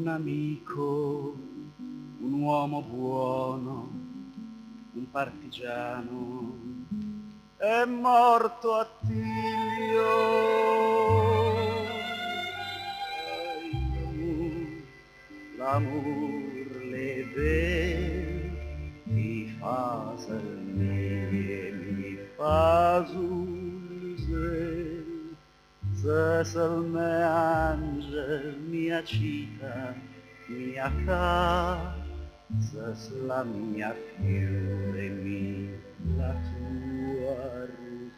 un amico, un uomo buono, un partigiano, è morto Attilio. L'amour levé die Fasel mi fasulze, Cecil me angel, mia cita, mia ca, Cecil la mia fiore, la tua ruta.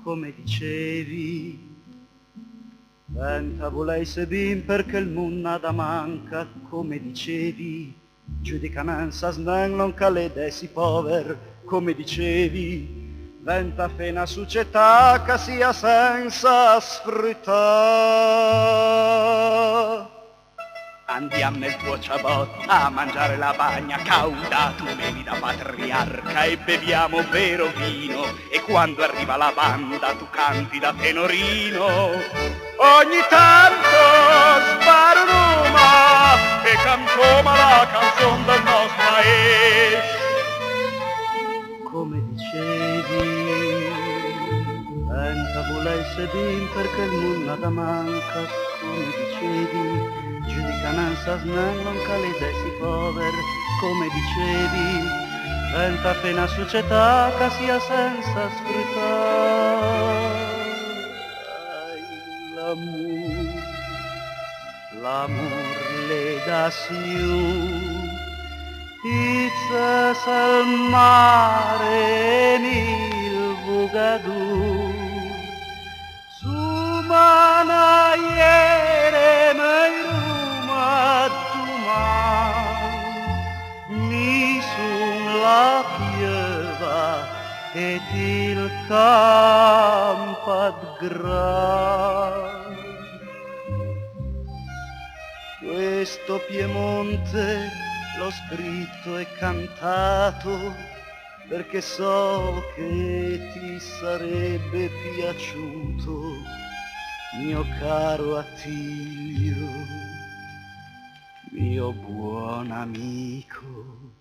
Come dicevi, Venta volesse bin perché il munna da manca, come dicevi, giudicamenza snen non calede si pover, come dicevi, venta fena società che sia senza sfruttare. Andiamo nel tuo ciabot a mangiare la bagna cauda, tu bevi da patriarca e beviamo vero vino, e quando arriva la banda tu canti da tenorino. Ogni tanto sparo un'uma e cantoma la canzone del nostro paese. Come dicevi, venta volesse bin perché il nulla da manca, come dicevi, giudicananza snen non calide si pover, come dicevi, venta pena società che sia senza sfruttare. L'amour le da siu, Izzas al mare nel Vugadù, su manaiere mai ruma duman, mi sun la pieva et il campat gran. Questo Piemonte l'ho scritto e cantato perché so che ti sarebbe piaciuto, mio caro Attilio, mio buon amico.